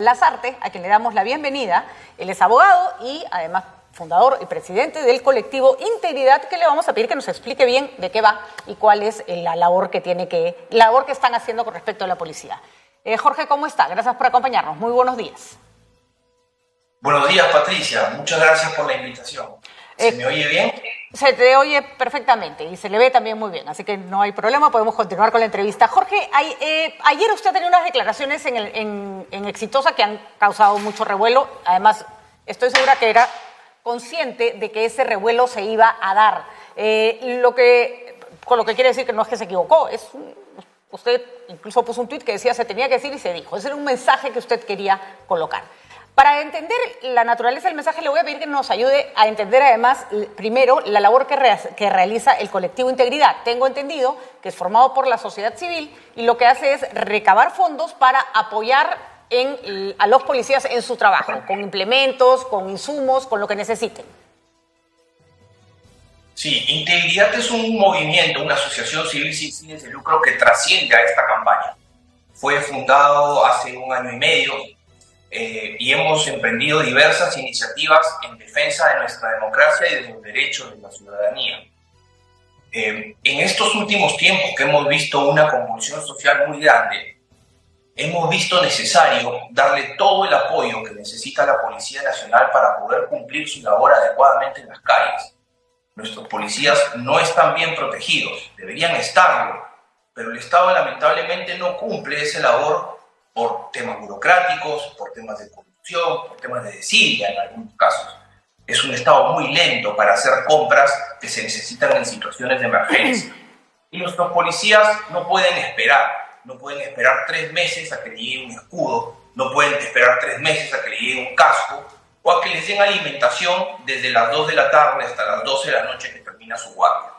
Lazarte, a quien le damos la bienvenida. Él es abogado y además fundador y presidente del colectivo Integridad, que le vamos a pedir que nos explique bien de qué va y cuál es la labor que están haciendo con respecto a la policía. Jorge, ¿cómo está? Gracias por acompañarnos. Muy buenos días. Buenos días, Patricia. Muchas gracias por la invitación. ¿Se me oye bien? Se te oye perfectamente y se le ve también muy bien, así que no hay problema, podemos continuar con la entrevista. Jorge, ayer usted tenía unas declaraciones en Exitosa que han causado mucho revuelo. Además, estoy segura que era consciente de que ese revuelo se iba a dar. Con lo que quiere decir que no es que se equivocó, usted incluso puso un tuit que decía se tenía que decir y se dijo. Ese era un mensaje que usted quería colocar. Para entender la naturaleza del mensaje, le voy a pedir que nos ayude a entender además, primero, la labor que realiza el colectivo Integridad. Tengo entendido que es formado por la sociedad civil y lo que hace es recabar fondos para apoyar a los policías en su trabajo, con implementos, con insumos, con lo que necesiten. Sí, Integridad es un movimiento, una asociación civil sin fines de lucro que trasciende a esta campaña. Fue fundado hace 1 año y medio. Y hemos emprendido diversas iniciativas en defensa de nuestra democracia y de los derechos de la ciudadanía. En estos últimos tiempos que hemos visto una convulsión social muy grande, hemos visto necesario darle todo el apoyo que necesita la Policía Nacional para poder cumplir su labor adecuadamente en las calles. Nuestros policías no están bien protegidos, deberían estarlo, pero el Estado lamentablemente no cumple esa labor por temas burocráticos, por temas de corrupción, por temas de desidia en algunos casos. Es un Estado muy lento para hacer compras que se necesitan en situaciones de emergencia. Y nuestros policías no pueden esperar 3 meses a que le llegue un escudo, no pueden esperar 3 meses a que le llegue un casco o a que les den alimentación desde las 2 de la tarde hasta las 12 de la noche que termina su guardia.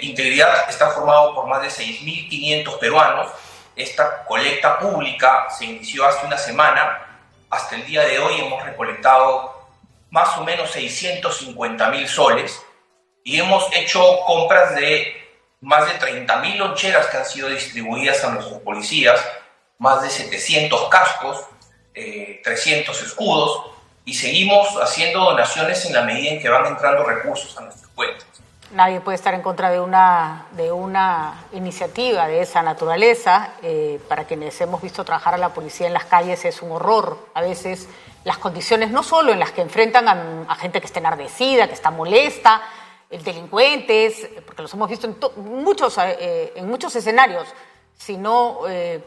Integridad está formado por más de 6.500 peruanos. Esta colecta pública se inició hace 1 semana. Hasta el día de hoy hemos recolectado más o menos 650.000 soles y hemos hecho compras de más de 30.000 loncheras que han sido distribuidas a nuestros policías, más de 700 cascos, 300 escudos, y seguimos haciendo donaciones en la medida en que van entrando recursos a nuestras cuentas. Nadie puede estar en contra de una iniciativa de esa naturaleza. Para quienes hemos visto trabajar a la policía en las calles es un horror. A veces las condiciones no solo en las que enfrentan a gente que está enardecida, que está molesta, delincuentes, porque los hemos visto en muchos escenarios, sino,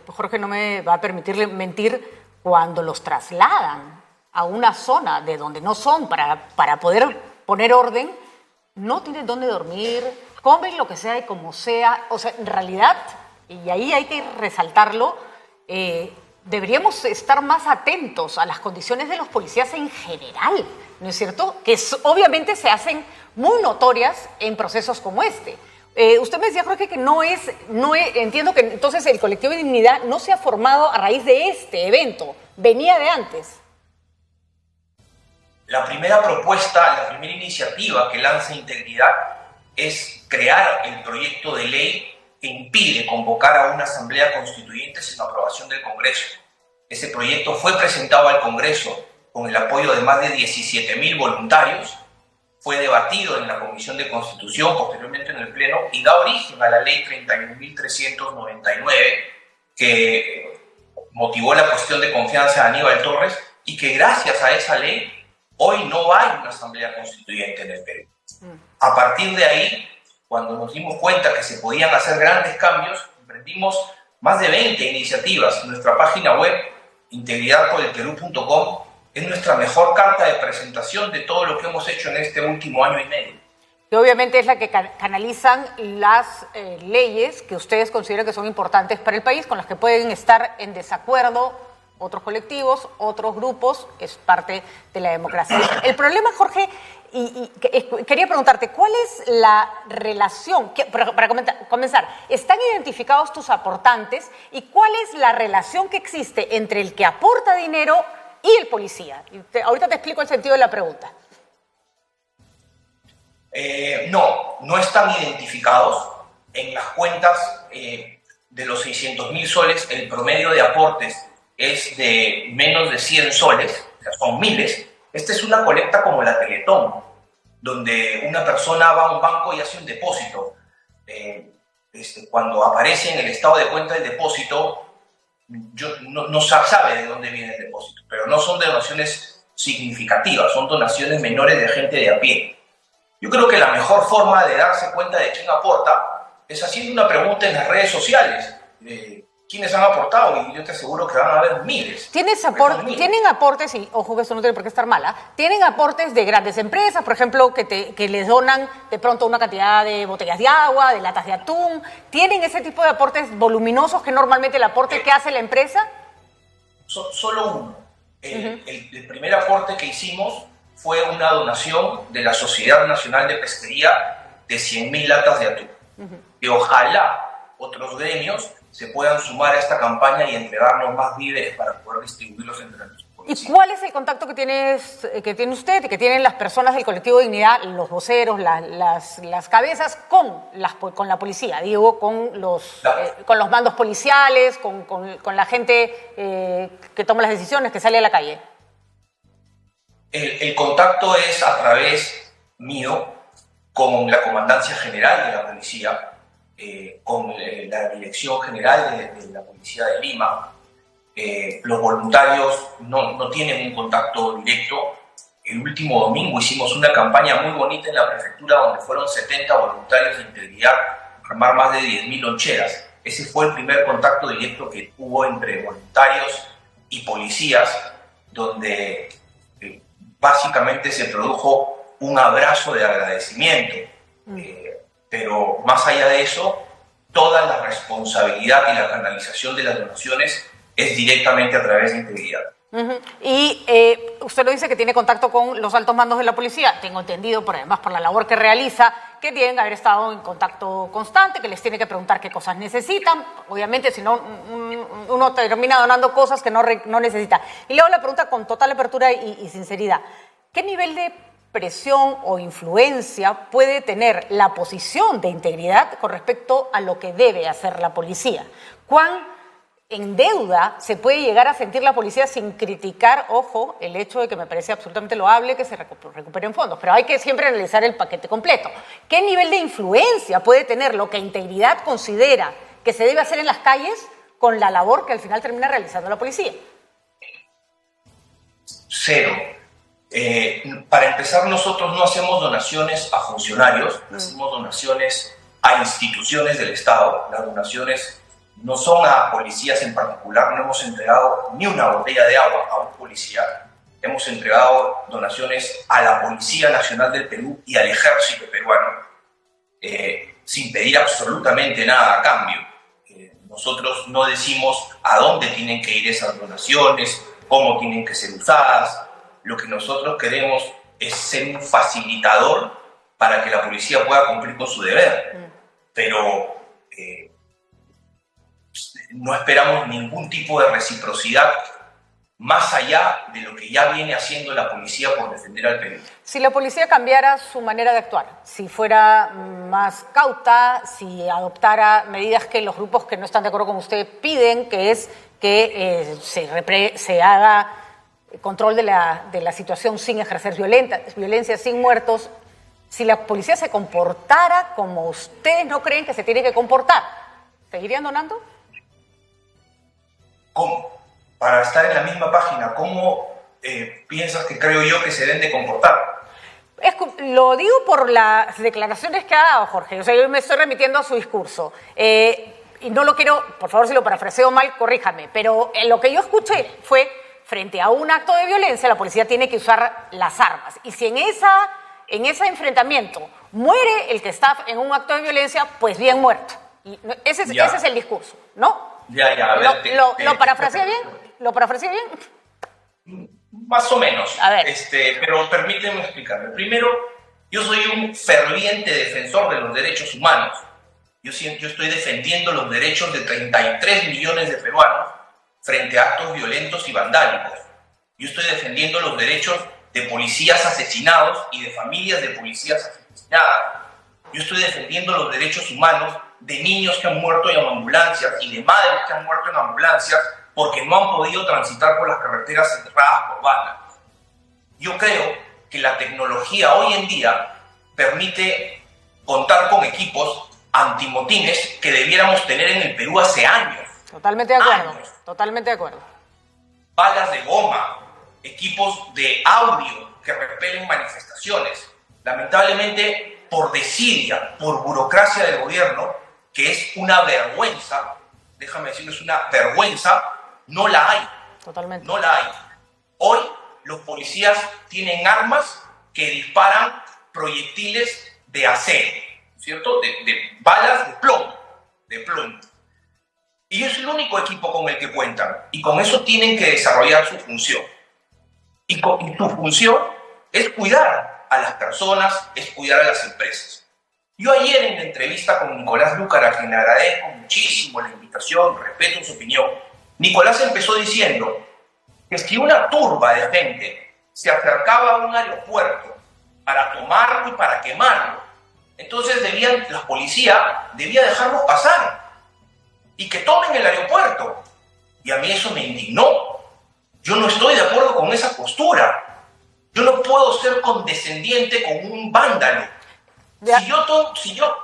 Jorge no me va a permitir mentir, cuando los trasladan a una zona de donde no son para poder poner orden, no tienen dónde dormir, comen lo que sea y como sea. O sea, en realidad, y ahí hay que resaltarlo, deberíamos estar más atentos a las condiciones de los policías en general, ¿no es cierto? Que obviamente se hacen muy notorias en procesos como este. Usted me decía, Jorge, que entiendo que entonces el colectivo de Dignidad no se ha formado a raíz de este evento, venía de antes. La primera propuesta, la primera iniciativa que lanza Integridad es crear el proyecto de ley que impide convocar a una asamblea constituyente sin aprobación del Congreso. Ese proyecto fue presentado al Congreso con el apoyo de más de 17.000 voluntarios, fue debatido en la Comisión de Constitución, posteriormente en el Pleno, y da origen a la Ley 31.399, que motivó la cuestión de confianza de Aníbal Torres, y que gracias a esa ley hoy no hay una asamblea constituyente en el Perú. A partir de ahí, cuando nos dimos cuenta que se podían hacer grandes cambios, emprendimos más de 20 iniciativas. Nuestra página web, integridadporelperú.com, es nuestra mejor carta de presentación de todo lo que hemos hecho en este último año y medio. Que obviamente es la que canalizan las leyes que ustedes consideran que son importantes para el país, con las que pueden estar en desacuerdo otros colectivos, otros grupos, es parte de la democracia. El problema, Jorge, quería preguntarte, ¿cuál es la relación, para comenzar, están identificados tus aportantes y cuál es la relación que existe entre el que aporta dinero y el policía? Ahorita te explico el sentido de la pregunta. No están identificados. En las cuentas de los 600.000 soles, el promedio de aportes es de menos de 100 soles, o sea, son miles. Esta es una colecta como la Teletón, donde una persona va a un banco y hace un depósito. Cuando aparece en el estado de cuenta el depósito, no sabe de dónde viene el depósito, pero no son donaciones significativas, son donaciones menores de gente de a pie. Yo creo que la mejor forma de darse cuenta de quién aporta es haciendo una pregunta en las redes sociales. ¿Quiénes han aportado? Y yo te aseguro que van a haber miles. ¿Tienen aportes, y ojo que esto no tiene por qué estar mala, tienen aportes de grandes empresas, por ejemplo, que les donan de pronto una cantidad de botellas de agua, de latas de atún? ¿Tienen ese tipo de aportes voluminosos que normalmente el aporte que hace la empresa? Solo uno. El primer aporte que hicimos fue una donación de la Sociedad Nacional de Pesquería de 100.000 latas de atún. Y ojalá otros gremios se puedan sumar a esta campaña y entregarnos más víveres para poder distribuirlos entre los policías. ¿Y cuál es el contacto que tiene usted, que tienen las personas del colectivo Dignidad, los voceros, las cabezas con la policía? Digo, con los mandos policiales, con la gente que toma las decisiones, que sale a la calle. El contacto es a través mío con la Comandancia General de la Policía, con la Dirección General de la Policía de Lima. Los voluntarios no tienen un contacto directo. El último domingo hicimos una campaña muy bonita en la prefectura donde fueron 70 voluntarios de integridad a armar más de 10.000 loncheras. Ese fue el primer contacto directo que hubo entre voluntarios y policías, donde básicamente se produjo un abrazo de agradecimiento. Pero más allá de eso, toda la responsabilidad y la canalización de las donaciones es directamente a través de integridad. Y usted lo dice que tiene contacto con los altos mandos de la policía. Tengo entendido, además por la labor que realiza, que tienen que haber estado en contacto constante, que les tiene que preguntar qué cosas necesitan. Obviamente, si no, uno termina donando cosas que no necesita. Y luego la pregunta con total apertura y sinceridad. ¿Qué nivel de presión o influencia puede tener la posición de integridad con respecto a lo que debe hacer la policía? ¿Cuán en deuda se puede llegar a sentir la policía sin criticar, ojo, el hecho de que me parece absolutamente loable que se recuperen fondos? Pero hay que siempre analizar el paquete completo. ¿Qué nivel de influencia puede tener lo que integridad considera que se debe hacer en las calles con la labor que al final termina realizando la policía? Cero. Para empezar, nosotros no hacemos donaciones a funcionarios, hacemos donaciones a instituciones del Estado. Las donaciones no son a policías en particular, no hemos entregado ni una botella de agua a un policía. Hemos entregado donaciones a la Policía Nacional del Perú y al Ejército peruano, sin pedir absolutamente nada a cambio. Nosotros no decimos a dónde tienen que ir esas donaciones, cómo tienen que ser usadas. Lo que nosotros queremos es ser un facilitador para que la policía pueda cumplir con su deber. Pero no esperamos ningún tipo de reciprocidad más allá de lo que ya viene haciendo la policía por defender al Perú. Si la policía cambiara su manera de actuar, si fuera más cauta, si adoptara medidas que los grupos que no están de acuerdo con usted piden, que es que se haga control de la situación sin ejercer violencia, sin muertos, si la policía se comportara como ustedes no creen que se tiene que comportar, ¿seguirían donando? ¿Cómo? Para estar en la misma página, ¿cómo piensas que creo yo que se deben de comportar? Lo digo por las declaraciones que ha dado Jorge. O sea, yo me estoy remitiendo a su discurso. Y no lo quiero, por favor, si lo parafraseo mal, corríjame. Pero lo que yo escuché fue, frente a un acto de violencia, la policía tiene que usar las armas. Y si en ese enfrentamiento muere el que está en un acto de violencia, pues bien muerto. Y ese es el discurso, ¿no? A ver, ¿Lo parafraseé bien? ¿Lo parafraseé bien? Más o menos. A ver. Pero permíteme explicarme. Primero, yo soy un ferviente defensor de los derechos humanos. Yo estoy defendiendo los derechos de 33 millones de peruanos frente a actos violentos y vandálicos. Yo estoy defendiendo los derechos de policías asesinados y de familias de policías asesinadas. Yo estoy defendiendo los derechos humanos de niños que han muerto en ambulancias y de madres que han muerto en ambulancias porque no han podido transitar por las carreteras cerradas por bandas. Yo creo que la tecnología hoy en día permite contar con equipos antimotines que debiéramos tener en el Perú hace años. Totalmente de acuerdo, años. totalmente de acuerdo. Balas de goma, equipos de audio que repelen manifestaciones. Lamentablemente, por desidia, por burocracia del gobierno, que es una vergüenza, déjame decirlo, es una vergüenza, no la hay. Totalmente. No la hay. Hoy los policías tienen armas que disparan proyectiles de acero, ¿cierto? De balas de plomo, de plomo. Y es el único equipo con el que cuentan. Y con eso tienen que desarrollar su función. Y su función es cuidar a las personas, es cuidar a las empresas. Yo ayer en la entrevista con Nicolás Lúcar, a quien le agradezco muchísimo la invitación, respeto su opinión, Nicolás empezó diciendo que si una turba de gente se acercaba a un aeropuerto para tomarlo y para quemarlo, entonces la policía debía dejarlos pasar y que tomen el aeropuerto. Y a mí eso me indignó. Yo no estoy de acuerdo con esa postura. Yo no puedo ser condescendiente con un vándalo.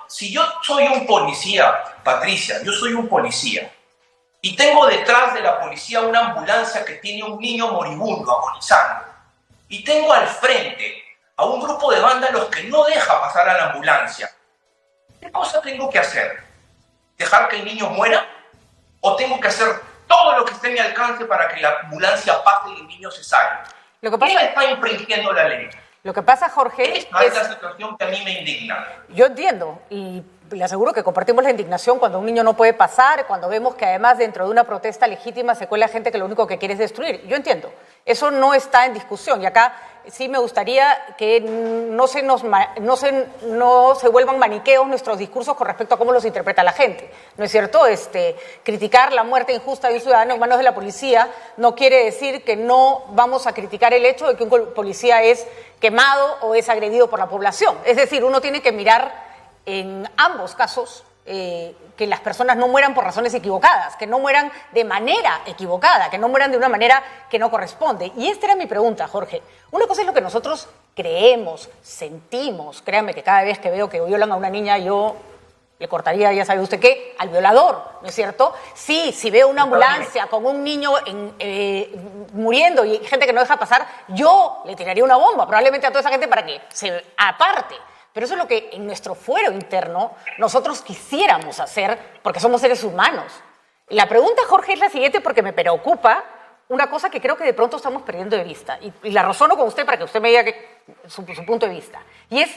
Si yo soy un policía, Patricia, yo soy un policía, y tengo detrás de la policía una ambulancia que tiene un niño moribundo agonizando, y tengo al frente a un grupo de vándalos que no deja pasar a la ambulancia, ¿qué cosa tengo que hacer? ¿Dejar que el niño muera? ¿O tengo que hacer todo lo que esté a mi alcance para que la ambulancia pase y el niño se salve? ¿Quién está infringiendo la ley? Lo que pasa, Jorge, esta es la situación que a mí me indigna. Yo entiendo y le aseguro que compartimos la indignación cuando un niño no puede pasar, cuando vemos que además dentro de una protesta legítima se cuela gente que lo único que quiere es destruir. Yo entiendo, eso no está en discusión y acá sí me gustaría que no se vuelvan maniqueos nuestros discursos con respecto a cómo los interpreta la gente. ¿No es cierto? Criticar la muerte injusta de un ciudadano en manos de la policía no quiere decir que no vamos a criticar el hecho de que un policía es quemado o es agredido por la población. Es decir, uno tiene que mirar en ambos casos que las personas no mueran por razones equivocadas, que no mueran de manera equivocada, que no mueran de una manera que no corresponde. Y esta era mi pregunta, Jorge. Una cosa es lo que nosotros creemos, sentimos. Créanme que cada vez que veo que violan a una niña, yo le cortaría, ya sabe usted qué, al violador, ¿no es cierto? Sí, si veo una ambulancia con un niño muriendo y gente que no deja pasar, yo le tiraría una bomba, probablemente a toda esa gente para que se aparte. Pero eso es lo que en nuestro fuero interno nosotros quisiéramos hacer porque somos seres humanos. La pregunta, Jorge, es la siguiente porque me preocupa una cosa que creo que de pronto estamos perdiendo de vista. Y la razono con usted para que usted me diga su punto de vista. Y es,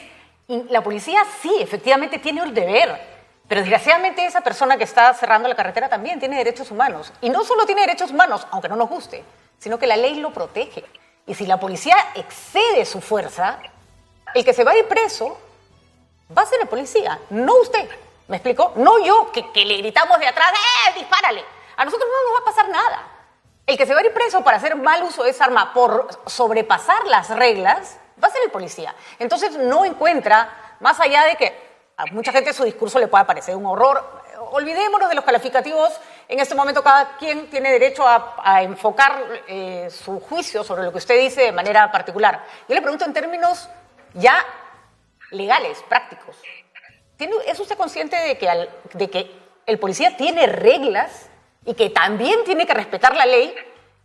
la policía sí, efectivamente tiene el deber, pero desgraciadamente esa persona que está cerrando la carretera también tiene derechos humanos. Y no solo tiene derechos humanos, aunque no nos guste, sino que la ley lo protege. Y si la policía excede su fuerza, el que se va a ir preso va a ser el policía, no usted. ¿Me explico? No yo, que le gritamos de atrás, dispárale. A nosotros no nos va a pasar nada. El que se va a ir preso para hacer mal uso de esa arma por sobrepasar las reglas va a ser el policía. Entonces no encuentra, más allá de que a mucha gente su discurso le pueda parecer un horror, olvidémonos de los calificativos. En este momento cada quien tiene derecho a enfocar su juicio sobre lo que usted dice de manera particular. Yo le pregunto en términos ya legales, prácticos. ¿Es usted consciente de que el policía tiene reglas y que también tiene que respetar la ley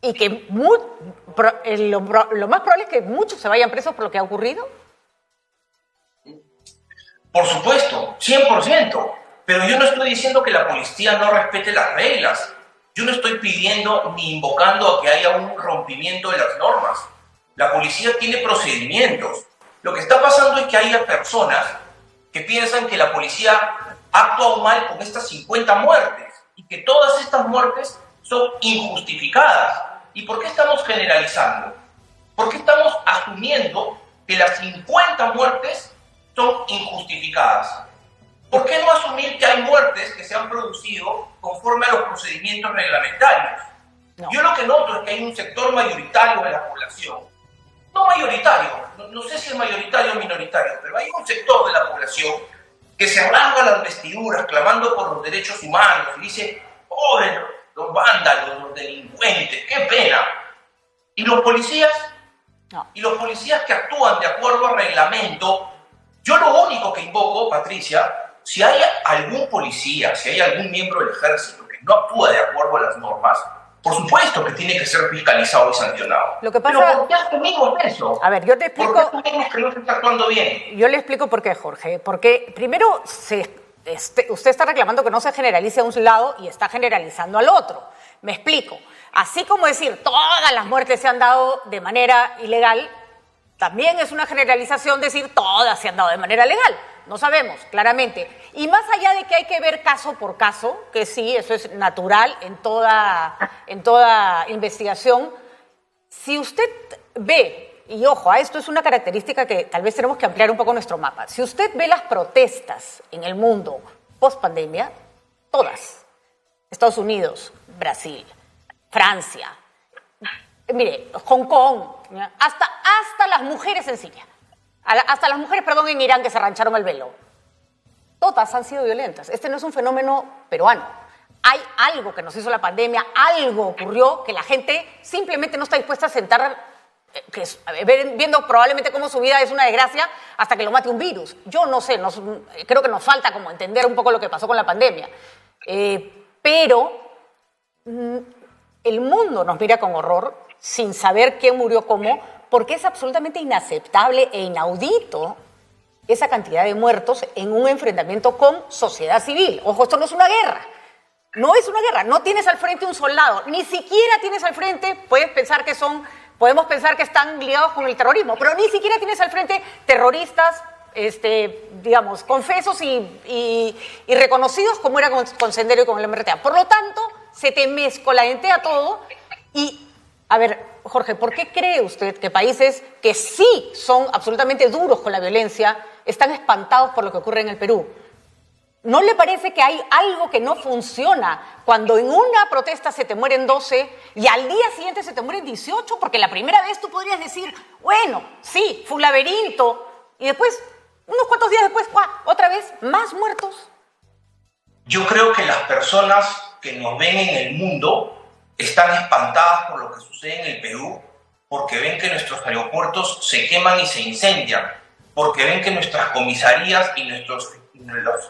y que lo más probable es que muchos se vayan presos por lo que ha ocurrido? Por supuesto, 100%. Pero yo no estoy diciendo que la policía no respete las reglas. Yo no estoy pidiendo ni invocando a que haya un rompimiento de las normas. La policía tiene procedimientos. Lo que está pasando es que hay personas que piensan que la policía ha actuado mal con estas 50 muertes y que todas estas muertes son injustificadas. ¿Y por qué estamos generalizando? ¿Por qué estamos asumiendo que las 50 muertes son injustificadas? ¿Por qué no asumir que hay muertes que se han producido conforme a los procedimientos reglamentarios? No. Yo lo que noto es que hay un sector mayoritario de la población, no mayoritario, no sé si es mayoritario o minoritario, pero hay un sector de la población que se arranca las vestiduras clamando por los derechos humanos y dice, los vándalos, los delincuentes, qué pena. ¿Y los policías? No. Y los policías que actúan de acuerdo al reglamento, yo lo único que invoco, Patricia, si hay algún policía, si hay algún miembro del ejército que no actúa de acuerdo a las normas, por supuesto que tiene que ser fiscalizado y sancionado. Lo que pasa... Pero ¿por qué asumimos eso? A ver, yo te explico... ¿Por qué asumimos que no se está actuando bien? Yo le explico por qué, Jorge. Porque primero usted está reclamando que no se generalice a un lado y está generalizando al otro. Me explico. Así como decir todas las muertes se han dado de manera ilegal, también es una generalización decir todas se han dado de manera legal. No sabemos, claramente. Y más allá de que hay que ver caso por caso, que sí, eso es natural en toda investigación, si usted ve, y ojo, esto es una característica que tal vez tenemos que ampliar un poco nuestro mapa, si usted ve las protestas en el mundo post-pandemia, todas, Estados Unidos, Brasil, Francia, mire, Hong Kong, hasta las mujeres en Siria, hasta las mujeres, en Irán que se arrancharon el velo. Todas han sido violentas. Este no es un fenómeno peruano. Hay algo que nos hizo la pandemia, algo ocurrió que la gente simplemente no está dispuesta a sentar, viendo probablemente cómo su vida es una desgracia hasta que lo mate un virus. Yo no sé, creo que nos falta como entender un poco lo que pasó con la pandemia. Pero el mundo nos mira con horror sin saber quién murió cómo, porque es absolutamente inaceptable e inaudito esa cantidad de muertos en un enfrentamiento con sociedad civil. Ojo, esto no es una guerra. No es una guerra. No tienes al frente un soldado. Ni siquiera tienes al frente, podemos pensar que están ligados con el terrorismo, pero ni siquiera tienes al frente terroristas, digamos, confesos y reconocidos como era con Sendero y con el MRTA. Por lo tanto, se te mezcolantea todo y... A ver, Jorge, ¿por qué cree usted que países que sí son absolutamente duros con la violencia están espantados por lo que ocurre en el Perú? ¿No le parece que hay algo que no funciona cuando en una protesta se te mueren 12 y al día siguiente se te mueren 18? Porque la primera vez tú podrías decir, bueno, sí, fue un laberinto, y después, unos cuantos días después, otra vez, más muertos. Yo creo que las personas que nos ven en el mundo están espantadas por lo que sucede en el Perú, porque ven que nuestros aeropuertos se queman y se incendian, porque ven que nuestras comisarías y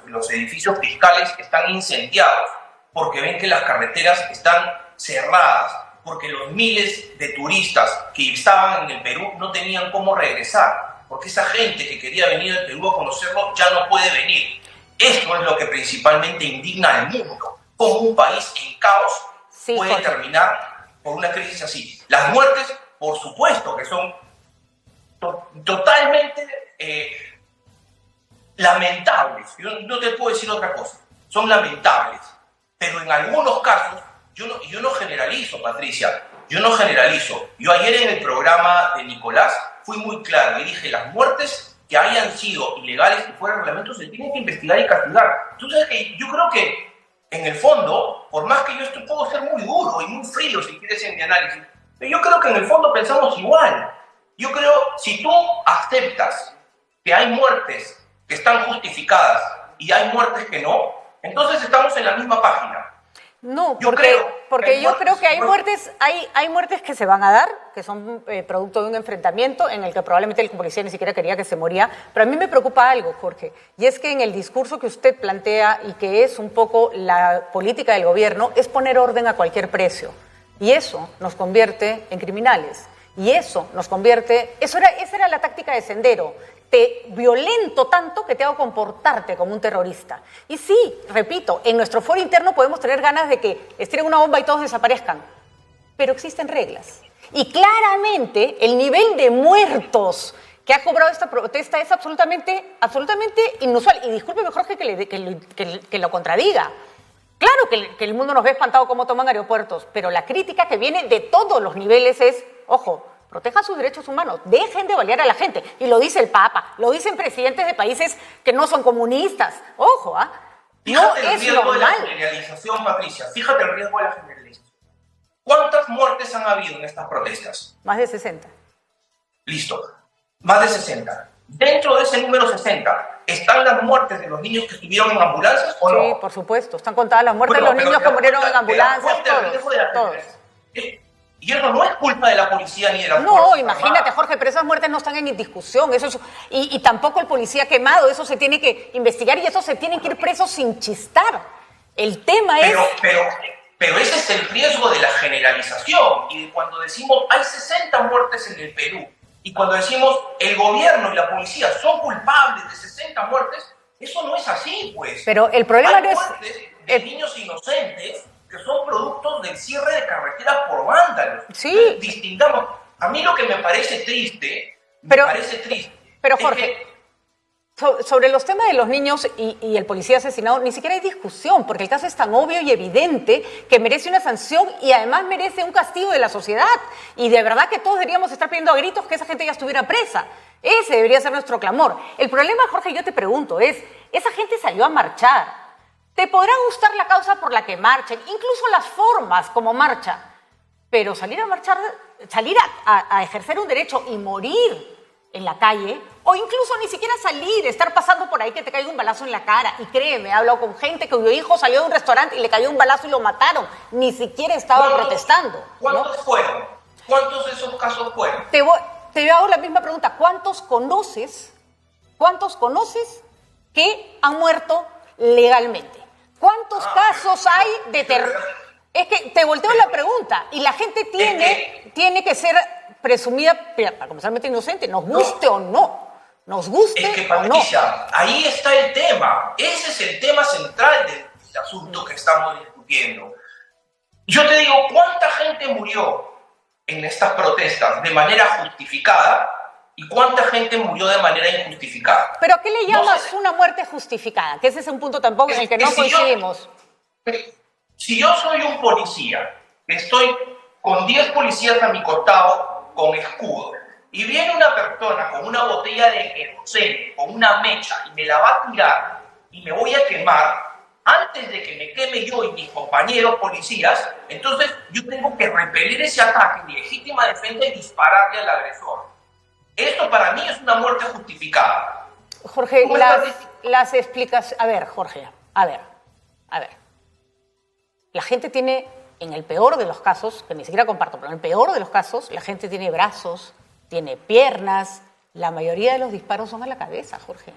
los edificios fiscales están incendiados, porque ven que las carreteras están cerradas, porque los miles de turistas que estaban en el Perú no tenían cómo regresar, porque esa gente que quería venir al Perú a conocerlo ya no puede venir. Esto es lo que principalmente indigna al mundo, como un país en caos puede terminar por una crisis así. Las muertes, por supuesto, que son totalmente lamentables. Yo no te puedo decir otra cosa. Son lamentables. Pero en algunos casos, yo no generalizo, Patricia. Yo no generalizo. Yo ayer en el programa de Nicolás fui muy claro y dije, las muertes que hayan sido ilegales y fuera de reglamento se tienen que investigar y castigar. Tú sabes que yo creo que en el fondo, por más que yo puedo ser muy duro y muy frío si quieres en mi análisis, pero yo creo que en el fondo pensamos igual. Yo creo, si tú aceptas que hay muertes que están justificadas y hay muertes que no, entonces estamos en la misma página. No, porque yo creo que hay muertes que se van a dar, que son producto de un enfrentamiento en el que probablemente el policía ni siquiera quería que se moría, pero a mí me preocupa algo, Jorge, y es que en el discurso que usted plantea y que es un poco la política del gobierno, es poner orden a cualquier precio, y eso nos convierte en criminales, y eso nos convierte, esa era la táctica de Sendero, te violento tanto que te hago comportarte como un terrorista. Y sí, repito, en nuestro foro interno podemos tener ganas de que estiren una bomba y todos desaparezcan, pero existen reglas. Y claramente el nivel de muertos que ha cobrado esta protesta es absolutamente inusual. Y discúlpeme, Jorge, que lo contradiga. Claro que el mundo nos ve espantado cómo toman aeropuertos, pero la crítica que viene de todos los niveles es, ojo, protejan sus derechos humanos, dejen de balear a la gente. Y lo dice el Papa, lo dicen presidentes de países que no son comunistas. Ojo, no es riesgo de la generalización, Patricia. Fíjate el riesgo de la generalización. ¿Cuántas muertes han habido en estas protestas? Más de 60. Listo, más de 60. Dentro de ese número 60, ¿están las muertes de los niños que estuvieron en ambulancias o no? Sí, por supuesto. Están contadas las muertes de los niños que murieron en ambulancias, todos. Y eso no es culpa de la policía ni de la No, imagínate, Jorge, pero esas muertes no están en discusión. Y tampoco el policía quemado, eso se tiene que investigar y eso se tienen que ir presos sin chistar. El tema Pero ese es el riesgo de la generalización. Y cuando decimos hay 60 muertes en el Perú, y cuando decimos el gobierno y la policía son culpables de 60 muertes, eso no es así, pues. Pero el problema no es... muertes de niños inocentes que son productos del cierre de carreteras por vándalos. Sí. Distingamos. A mí lo que me parece triste, Pero Jorge, sobre los temas de los niños y el policía asesinado, ni siquiera hay discusión, porque el caso es tan obvio y evidente que merece una sanción y además merece un castigo de la sociedad. Y de verdad que todos deberíamos estar pidiendo a gritos que esa gente ya estuviera presa. Ese debería ser nuestro clamor. El problema, Jorge, yo te pregunto, esa gente salió a marchar. Te podrá gustar la causa por la que marchen, incluso las formas como marcha, pero salir a marchar, salir a ejercer un derecho y morir en la calle, o incluso ni siquiera salir, estar pasando por ahí que te caiga un balazo en la cara. Y créeme, he hablado con gente cuyo hijo salió de un restaurante y le cayó un balazo y lo mataron. Ni siquiera estaba protestando. ¿Cuántos fueron? ¿Cuántos de esos casos fueron? Te hago la misma pregunta. ¿Cuántos conoces que han muerto legalmente? ¿Cuántos casos hay de terror? Es que te volteo la pregunta y la gente tiene que ser presumida, para comenzar, inocente, nos guste o no. Nos guste es que, Patricia, o no. Ahí está el tema. Ese es el tema central del asunto que estamos discutiendo. Yo te digo, ¿cuánta gente murió en estas protestas de manera justificada y cuánta gente murió de manera injustificada? ¿Pero a qué le llamas una muerte justificada? Que ese es un punto tampoco en el que no coincidimos. Si yo soy un policía, estoy con 10 policías a mi costado con escudo, y viene una persona con una botella de queroseno, con una mecha, y me la va a tirar, y me voy a quemar, antes de que me queme yo y mis compañeros policías, entonces yo tengo que repeler ese ataque en legítima defensa y dispararle al agresor. Esto para mí es una muerte justificada. Jorge, las explicaciones... A ver, Jorge, a ver. La gente tiene, en el peor de los casos, que ni siquiera comparto, pero en el peor de los casos, la gente tiene brazos, tiene piernas. La mayoría de los disparos son a la cabeza, Jorge.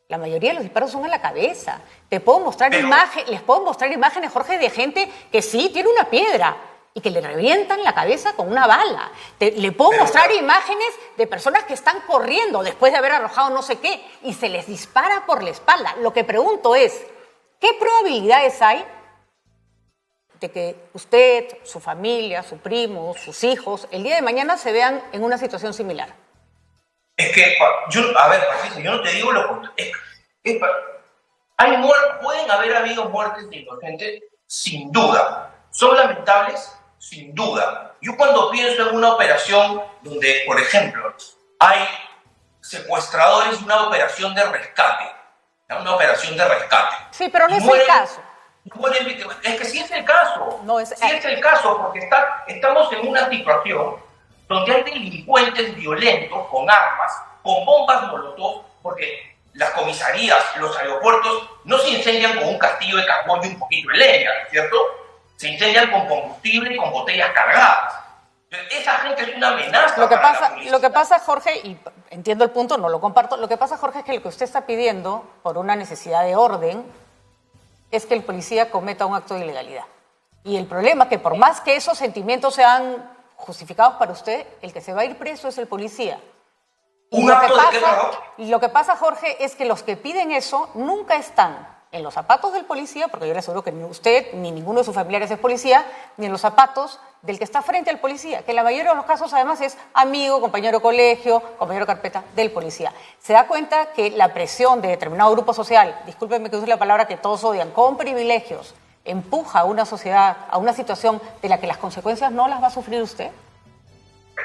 La mayoría de los disparos son a la cabeza. Les puedo mostrar imágenes, Jorge, de gente que sí tiene una piedra y que le revientan la cabeza con una bala. Le puedo mostrar imágenes de personas que están corriendo después de haber arrojado no sé qué y se les dispara por la espalda. Lo que pregunto es, ¿qué probabilidades hay de que usted, su familia, su primo, sus hijos, el día de mañana se vean en una situación similar? Es que, Patricia, yo no te digo lo contrario. Pueden haber habido muertes de inocentes, sin duda. ¿Son lamentables? Sin duda. Yo cuando pienso en una operación donde, por ejemplo, hay secuestradores y una operación de rescate. Sí, pero no es el caso. Es que sí es el caso. Sí es el caso, porque estamos en una situación donde hay delincuentes violentos con armas, con bombas molotov, porque las comisarías, los aeropuertos no se incendian con un castillo de carbón y un poquito de leña, ¿cierto? Se incendian con combustible y con botellas cargadas. Esa gente es una amenaza. Lo que pasa, Jorge, y entiendo el punto, no lo comparto, lo que pasa, Jorge, es que lo que usted está pidiendo, por una necesidad de orden, es que el policía cometa un acto de ilegalidad. Y el problema es que por más que esos sentimientos sean justificados para usted, el que se va a ir preso es el policía. Y lo que pasa, Jorge, es que los que piden eso nunca están en los zapatos del policía, porque yo le aseguro que ni usted ni ninguno de sus familiares es policía, ni en los zapatos del que está frente al policía, que en la mayoría de los casos además es amigo, compañero de colegio, compañero de carpeta del policía. Se da cuenta que la presión de determinado grupo social, discúlpenme que use la palabra que todos odian, con privilegios, empuja a una sociedad a una situación de la que las consecuencias no las va a sufrir usted.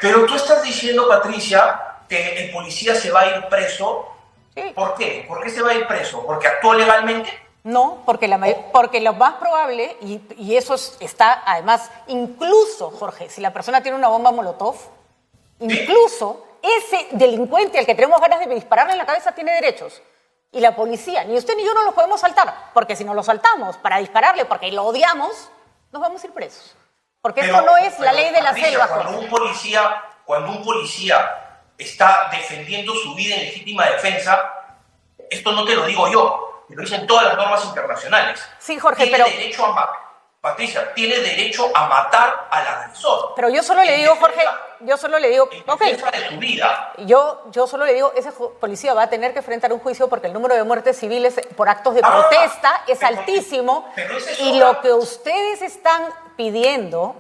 Pero tú estás diciendo, Patricia, que el policía se va a ir preso. Sí. ¿Por qué? ¿Por qué se va a ir preso? ¿Porque actuó legalmente? No, porque lo más probable, y eso está además, incluso, Jorge, si la persona tiene una bomba molotov, incluso ese delincuente al que tenemos ganas de dispararle en la cabeza tiene derechos. Y la policía, ni usted ni yo no lo podemos saltar, porque si no lo saltamos para dispararle, porque lo odiamos, nos vamos a ir presos. Porque esto no es la ley de la selva. Cuando un policía está defendiendo su vida en legítima defensa, esto no te lo digo yo, te lo dicen todas las normas internacionales. Sí, Jorge, pero... Patricia, tiene derecho a matar al agresor. Pero yo solo le digo, Jorge, yo solo le digo, en defensa de su vida. Yo solo le digo, ese policía va a tener que enfrentar un juicio porque el número de muertes civiles por actos de protesta es altísimo. Y lo que ustedes están pidiendo,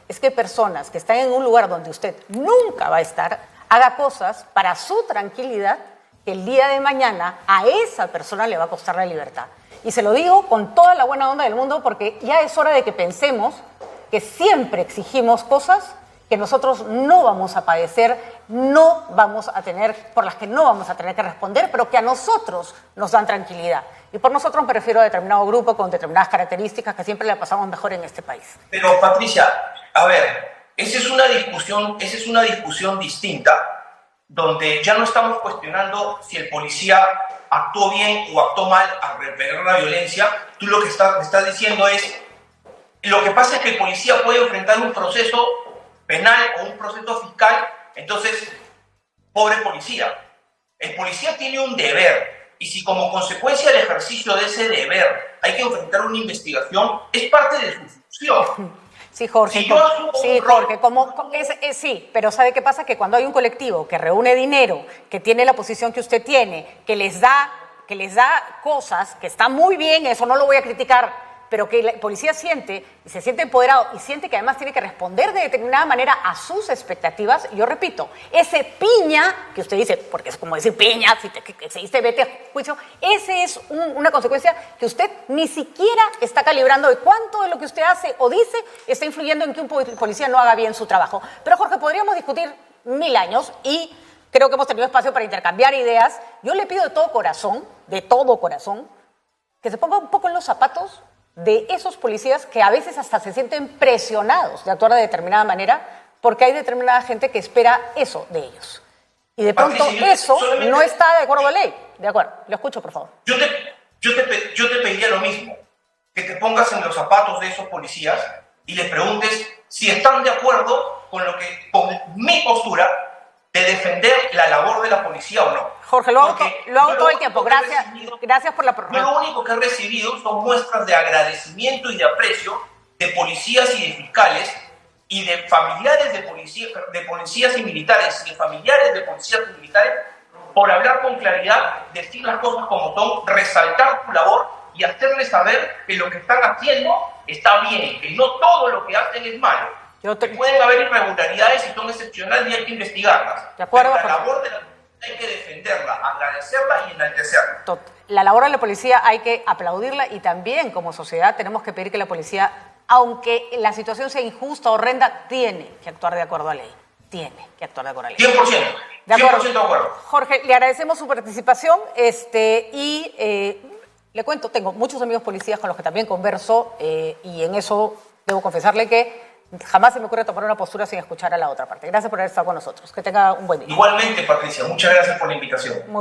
es que personas que están en un lugar donde usted nunca va a estar, haga cosas para su tranquilidad que el día de mañana a esa persona le va a costar la libertad. Y se lo digo con toda la buena onda del mundo porque ya es hora de que pensemos que siempre exigimos cosas que nosotros no vamos a padecer, por las que no vamos a tener que responder, pero que a nosotros nos dan tranquilidad. Y por nosotros me refiero a determinado grupo con determinadas características que siempre le pasamos mejor en este país. Pero Patricia, a ver, esa es una discusión distinta, donde ya no estamos cuestionando si el policía actuó bien o actuó mal al repeler la violencia. Tú lo que me estás diciendo es, lo que pasa es que el policía puede enfrentar un proceso penal o un proceso fiscal, entonces, pobre policía. El policía tiene un deber, y si como consecuencia del ejercicio de ese deber hay que enfrentar una investigación, es parte de su función. Sí, Jorge, sí, pero ¿sabe qué pasa? Que cuando hay un colectivo que reúne dinero, que tiene la posición que usted tiene, que les da cosas, que está muy bien, eso no lo voy a criticar, pero que la policía siente y se siente empoderado y siente que además tiene que responder de determinada manera a sus expectativas, yo repito, ese piña que usted dice, porque es como decir piña, si se dice vete a juicio, ese es una consecuencia que usted ni siquiera está calibrando de cuánto de lo que usted hace o dice está influyendo en que un policía no haga bien su trabajo. Pero Jorge, podríamos discutir 1000 años y creo que hemos tenido espacio para intercambiar ideas. Yo le pido de todo corazón, que se ponga un poco en los zapatos de esos policías que a veces hasta se sienten presionados de actuar de determinada manera porque hay determinada gente que espera eso de ellos. Y de pronto eso no está de acuerdo a la ley. De acuerdo, lo escucho, por favor. Yo te pediría lo mismo, que te pongas en los zapatos de esos policías y les preguntes si están de acuerdo con mi postura de defender la labor de la policía o no. Jorge, lo hago todo el tiempo. Gracias por la pregunta. Yo lo único que he recibido son muestras de agradecimiento y de aprecio de policías y de fiscales y de familiares de policías y militares y de familiares de policías y militares por hablar con claridad, decir las cosas como son, resaltar tu labor y hacerles saber que lo que están haciendo está bien, que no todo lo que hacen es malo. Pueden haber irregularidades y son excepcionales y hay que investigarlas. De acuerdo, pero la labor de la policía hay que defenderla, agradecerla y enaltecerla. La labor de la policía hay que aplaudirla y también como sociedad tenemos que pedir que la policía, aunque la situación sea injusta o horrenda, tiene que actuar de acuerdo a la ley. Tiene que actuar de acuerdo a la ley. 100%. 100% de acuerdo. Jorge, le agradecemos su participación le cuento, tengo muchos amigos policías con los que también converso y en eso debo confesarle que jamás se me ocurre tomar una postura sin escuchar a la otra parte. Gracias por haber estado con nosotros. Que tenga un buen día. Igualmente, Patricia. Muchas gracias por la invitación.